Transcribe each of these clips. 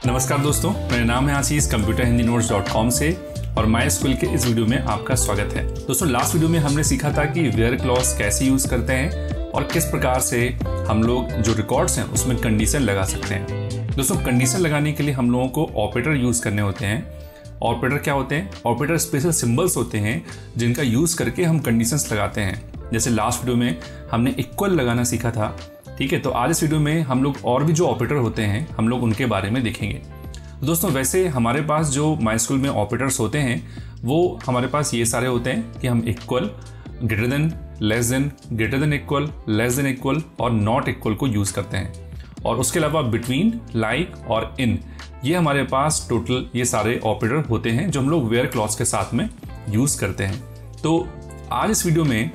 नमस्कार दोस्तों, मेरा नाम है आशीष computerhindinotes.com से और माई स्कूल के इस वीडियो में आपका स्वागत है। दोस्तों, लास्ट वीडियो में हमने सीखा था कि वेयर क्लॉज कैसे यूज़ करते हैं और किस प्रकार से हम लोग जो रिकॉर्ड्स हैं उसमें कंडीशन लगा सकते हैं। दोस्तों, कंडीशन लगाने के लिए हम लोगों को ऑपरेटर यूज़ करने होते हैं। ऑपरेटर क्या होते हैं? ऑपरेटर स्पेशल सिंबल्स होते हैं जिनका यूज़ करके हम कंडीशंस लगाते हैं। जैसे लास्ट वीडियो में हमने इक्वल लगाना सीखा था, ठीक है। तो आज इस वीडियो में हम लोग और भी जो ऑपरेटर होते हैं हम लोग उनके बारे में देखेंगे। दोस्तों, वैसे हमारे पास जो माई स्कूल में ऑपरेटर्स होते हैं वो हमारे पास ये सारे होते हैं कि हम equal, greater than, less than, greater than equal, less than equal और नॉट इक्वल को यूज़ करते हैं। और उसके अलावा बिटवीन, लाइक और इन, ये हमारे पास टोटल ये सारे ऑपरेटर होते हैं जो हम लोग वेयर क्लॉज के साथ में यूज़ करते हैं। तो आज इस वीडियो में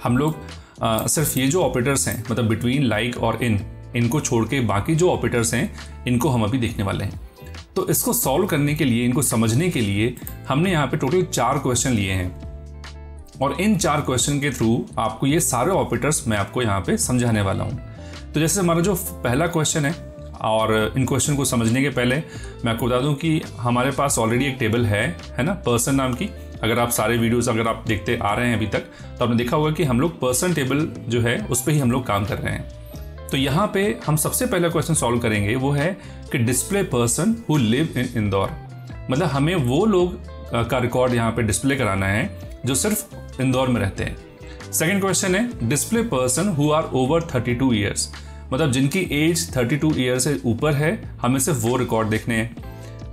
हम लोग सिर्फ ये जो ऑपरेटर्स हैं, मतलब बिटवीन, लाइक और इनको छोड़ के बाकी जो ऑपरेटर्स हैं इनको हम अभी देखने वाले हैं। तो इसको सॉल्व करने के लिए, इनको समझने के लिए हमने यहाँ पे टोटल 4 क्वेश्चन लिए हैं और इन 4 क्वेश्चन के थ्रू आपको ये सारे ऑपरेटर्स मैं आपको यहाँ पे समझाने वाला हूँ। तो जैसे हमारा जो पहला क्वेश्चन है, और इन क्वेश्चन को समझने के पहले मैं आपको बता दूं कि हमारे पास ऑलरेडी एक टेबल है ना, पर्सन नाम की। अगर आप सारे वीडियोस अगर आप देखते आ रहे हैं अभी तक तो आपने देखा होगा कि हम लोग पर्सन टेबल जो है उस पर ही हम लोग काम कर रहे हैं। तो यहाँ पे हम सबसे पहला क्वेश्चन सॉल्व करेंगे, वो है कि display person who live in Indore. मतलब हमें वो लोग का रिकॉर्ड यहाँ पे डिस्प्ले कराना है जो सिर्फ इंदौर में रहते हैं। सेकेंड क्वेश्चन है display person who are over 32 years. मतलब जिनकी एज 32 ईयर से ऊपर है, हमें सिर्फ वो रिकॉर्ड देखने हैं।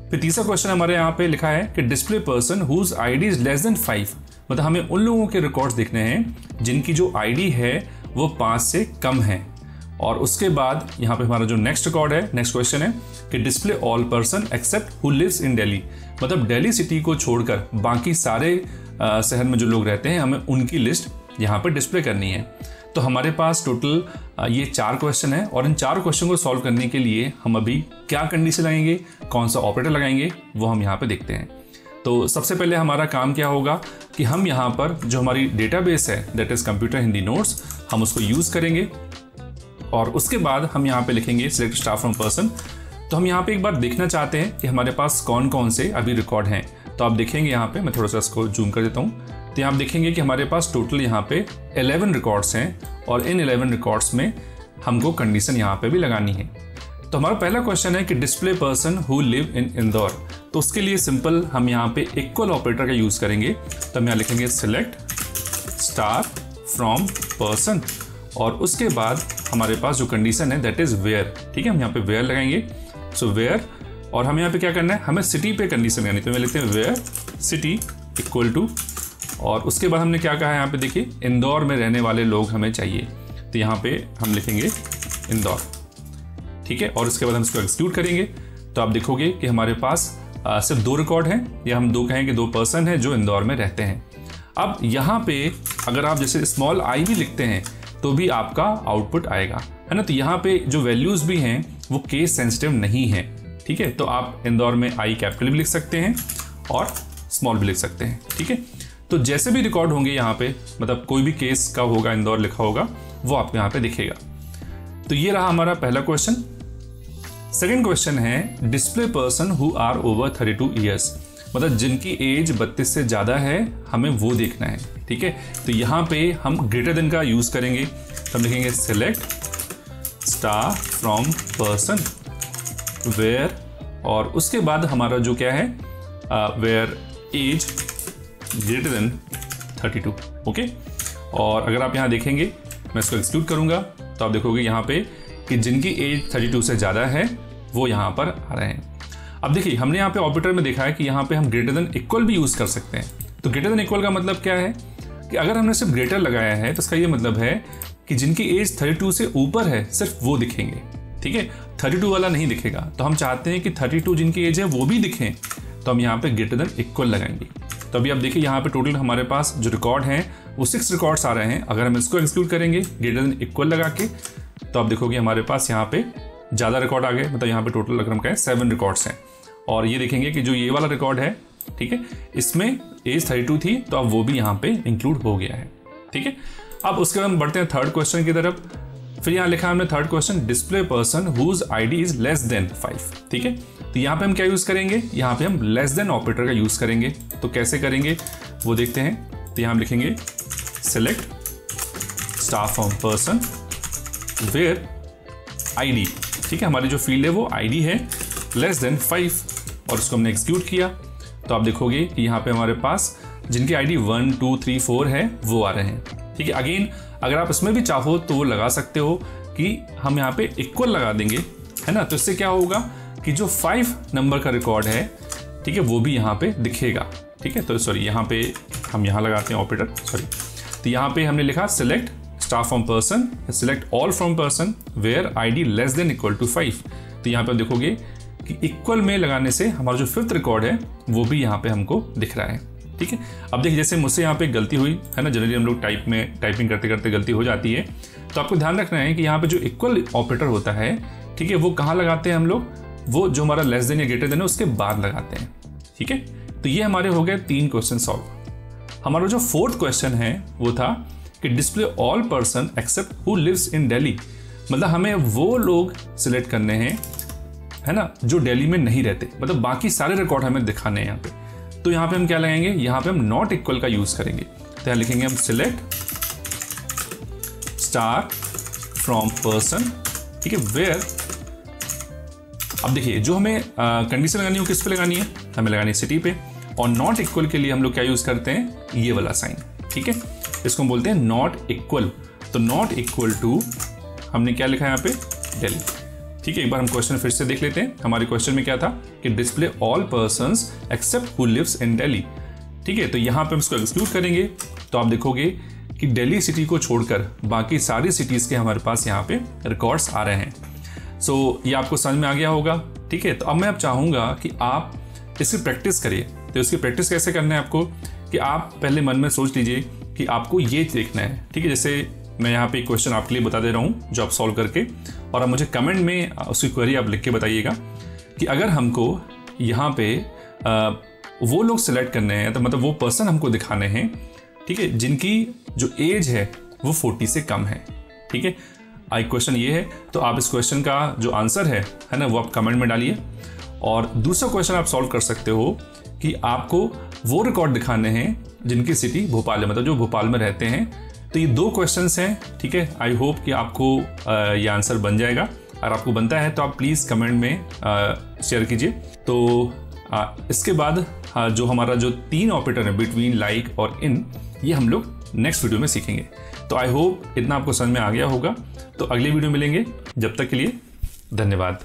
फिर तीसरा क्वेश्चन हमारे यहाँ पे लिखा है कि display person whose ID is less than 5। मतलब हमें उन लोगों के रिकॉर्ड्स देखने हैं जिनकी जो आईडी है वो 5 से कम है। और उसके बाद यहाँ पे हमारा जो नेक्स्ट रिकॉर्ड है, नेक्स्ट क्वेश्चन है कि display all person except who lives in Delhi. मतलब दिल्ली सिटी को छोड़कर बाकी सारे शहर में जो लोग रहते हैं हमें उनकी लिस्ट यहाँ पे डिस्प्ले करनी है। तो हमारे पास टोटल ये 4 क्वेश्चन है और इन 4 क्वेश्चन को सॉल्व करने के लिए हम अभी क्या कंडीशन लगाएंगे, कौन सा ऑपरेटर लगाएंगे, वो हम यहाँ पे देखते हैं। तो सबसे पहले हमारा काम क्या होगा कि हम यहाँ पर जो हमारी डेटाबेस है that is computer Hindi notes, हम उसको यूज़ करेंगे और उसके बाद हम यहाँ पे लिखेंगे सिलेक्ट स्टार फ्रॉम पर्सन। तो हम यहाँ पे एक बार देखना चाहते हैं कि हमारे पास कौन कौन से अभी रिकॉर्ड हैं। तो आप देखेंगे यहाँ पे, मैं थोड़ा सा इसको जूम कर देता हूँ। तो यहाँ आप देखेंगे कि हमारे पास टोटल यहाँ पे 11 रिकॉर्ड्स हैं और इन 11 रिकॉर्ड्स में हमको कंडीशन यहाँ पे भी लगानी है। तो हमारा पहला क्वेश्चन है कि display person who live in Indore. तो उसके लिए सिंपल हम यहाँ पे इक्वल ऑपरेटर का यूज़ करेंगे। तो हम यहाँ लिखेंगे सिलेक्ट स्टार फ्रॉम पर्सन और उसके बाद हमारे पास जो कंडीशन है दैट इज़ वेयर। ठीक है, हम यहाँ पे वेयर लगाएंगे। सो वेयर, और हमें यहाँ पे क्या करना है, हमें सिटी पे कंडीशन लगानी। तो मैं लिखते हैं वेयर सिटी इक्वल टू, और उसके बाद हमने क्या कहा है यहाँ पे देखिए, इंदौर में रहने वाले लोग हमें चाहिए। तो यहाँ पे हम लिखेंगे इंदौर, ठीक है। और उसके बाद हम इसको एक्सिक्यूट करेंगे तो आप देखोगे कि हमारे पास सिर्फ 2 रिकॉर्ड हैं, या हम 2 कहें कि 2 पर्सन हैं जो इंदौर में रहते हैं। अब यहाँ पे अगर आप जैसे स्मॉल आई भी लिखते हैं तो भी आपका आउटपुट आएगा, है ना। तो यहाँ पे जो वैल्यूज़ भी हैं वो केस सेंसिटिव नहीं है, ठीक है। तो आप इंदौर में आई कैपिटल भी लिख सकते हैं और स्मॉल भी लिख सकते हैं, ठीक है। तो जैसे भी रिकॉर्ड होंगे यहाँ पे, मतलब कोई भी केस का होगा, इंदौर लिखा होगा, वो आपको यहाँ पे दिखेगा। तो ये रहा हमारा पहला क्वेश्चन। सेकंड क्वेश्चन है display person who are over 32 years. मतलब जिनकी एज 32 से ज़्यादा है, हमें वो देखना है, ठीक है। तो यहाँ पे हम ग्रेटर देन का यूज़ करेंगे। तो हम लिखेंगे select star from person where, और उसके बाद हमारा जो क्या है, where age greater than 32, okay. और अगर आप यहाँ देखेंगे, मैं इसको एक्सिक्यूट करूँगा तो आप देखोगे यहाँ पे कि जिनकी एज 32 से ज़्यादा है वो यहाँ पर आ रहे हैं। अब देखिए, हमने यहाँ पे ऑपरेटर में देखा है कि यहाँ पे हम ग्रेटर देन इक्वल भी यूज़ कर सकते हैं। तो ग्रेटर देन इक्वल का मतलब क्या है कि अगर हमने सिर्फ ग्रेटर लगाया है तो इसका ये मतलब है कि जिनकी एज 32 से ऊपर है सिर्फ वो दिखेंगे, ठीक है। 32 वाला नहीं दिखेगा। तो हम चाहते हैं कि 32 जिनकी एज है वो भी दिखें, तो हम यहाँ पे ग्रेटर देन इक्वल लगाएंगे। तो अभी आप देखिए यहाँ पे टोटल हमारे पास जो रिकॉर्ड हैं वो 6 रिकॉर्ड्स आ रहे हैं। अगर हम इसको एक्सिक्यूट करेंगे ग्रेटर देन इक्वल लगा के, तो आप देखोगे हमारे पास यहाँ पे ज़्यादा रिकॉर्ड आ गए। मतलब यहाँ पे टोटल अगर हम कहें 7 रिकॉर्ड्स हैं, और ये देखेंगे कि जो ये वाला रिकॉर्ड है, ठीक है, इसमें एज 32 थी तो अब वो भी यहाँ पे इंक्लूड हो गया है, ठीक है। अब उसके बाद हम बढ़ते हैं थर्ड क्वेश्चन की तरफ। फिर यहाँ लिखा हमने third question, display person whose ID is less than 5। ठीक है, तो यहाँ पे हम क्या यूज करेंगे, यहाँ पे हम लेस देन ऑपरेटर का यूज करेंगे। तो कैसे करेंगे वो देखते हैं। तो यहाँ हम लिखेंगे select staff from person where ID, ठीक है, हमारी जो फील्ड है वो आईडी है लेस देन 5, और उसको हमने एग्जीक्यूट किया। तो आप देखोगे कि यहाँ पे हमारे पास जिनकी आईडी 1 2 3 4 है वो आ रहे हैं। ठीक है, अगेन अगर आप इसमें भी चाहो तो वो लगा सकते हो कि हम यहाँ पे इक्वल लगा देंगे, है ना। तो इससे क्या होगा कि जो 5 नंबर का रिकॉर्ड है, ठीक है, वो भी यहाँ पे दिखेगा। ठीक है, तो सॉरी यहाँ पे हम यहाँ लगाते हैं ऑपरेटर, सॉरी। तो यहाँ पे हमने लिखा select staff from person, select all from person where ID less than equal to 5। तो यहाँ पे देखोगे कि इक्वल में लगाने से हमारा जो 5th रिकॉर्ड है वो भी यहाँ पे हमको दिख रहा है। ठीक है, अब देखिए जैसे मुझसे यहाँ पे गलती हुई है ना, जनरली हम लोग टाइपिंग करते करते गलती हो जाती है। तो आपको ध्यान रखना है कि यहाँ पे जो इक्वल ऑपरेटर होता है, ठीक है, वो कहाँ लगाते हैं हम लोग, वो जो हमारा लेस देन या ग्रेटर देन है उसके बाद लगाते हैं। ठीक है, तो ये हमारे हो गए 3 क्वेश्चन सॉल्व। हमारा जो 4th क्वेश्चन है वो था कि display all person except who lives in Delhi, मतलब हमें वो लोग सिलेक्ट करने हैं, है ना, जो दिल्ली में नहीं रहते, मतलब बाकी सारे रिकॉर्ड हमें दिखाने हैं यहाँ पे। तो यहाँ पे हम क्या लगाएंगे, यहाँ पे हम नॉट इक्वल का यूज करेंगे। तो यहाँ लिखेंगे हम सिलेक्ट स्टार फ्रॉम पर्सन, ठीक है, वेयर। अब देखिए जो हमें कंडीशन लगानी है वो किस पे लगानी है, हमें लगानी है सिटी पे। और नॉट इक्वल के लिए हम लोग क्या यूज करते हैं, ये वाला साइन। ठीक है, इसको हम बोलते हैं नॉट इक्वल। तो नॉट इक्वल टू हमने क्या लिखा है यहाँ पे, दिल्ली। ठीक है, एक बार हम क्वेश्चन फिर से देख लेते हैं। हमारे क्वेश्चन में क्या था कि display all persons except who lives in Delhi. ठीक है, तो यहाँ पे हम इसको एग्जीक्यूट करेंगे तो आप देखोगे कि दिल्ली सिटी को छोड़कर बाकी सारी सिटीज़ के हमारे पास यहाँ पे रिकॉर्ड्स आ रहे हैं। सो ये आपको समझ में आ गया होगा। ठीक है, तो अब मैं अब चाहूँगा कि आप इसकी प्रैक्टिस करिए। तो इसकी प्रैक्टिस कैसे करना है आपको, कि आप पहले मन में सोच लीजिए कि आपको ये देखना है। ठीक है, जैसे मैं यहाँ पे एक क्वेश्चन आपके लिए बता दे रहा हूँ जो आप सॉल्व करके, और आप मुझे कमेंट में उसकी क्वेरी आप लिख के बताइएगा कि अगर हमको यहाँ पे वो लोग सिलेक्ट करने हैं, तो मतलब वो पर्सन हमको दिखाने हैं, ठीक है, जिनकी जो एज है वो 40 से कम है। ठीक है, एक क्वेश्चन ये है। तो आप इस क्वेश्चन का जो आंसर है ना, वो आप कमेंट में डालिए। और दूसरा क्वेश्चन आप सॉल्व कर सकते हो कि आपको वो रिकॉर्ड दिखाने हैं जिनकी सिटी भोपाल है, मतलब जो भोपाल में रहते हैं। तो ये 2 क्वेश्चंस हैं। ठीक है, आई होप कि आपको ये आंसर बन जाएगा। अगर आपको बनता है तो आप प्लीज़ कमेंट में शेयर कीजिए। तो इसके बाद जो हमारा जो 3 ऑपरेटर है, बिटवीन, लाइक और इन, ये हम लोग नेक्स्ट वीडियो में सीखेंगे। तो आई होप इतना आपको समझ में आ गया होगा। तो अगले वीडियो मिलेंगे, जब तक के लिए धन्यवाद।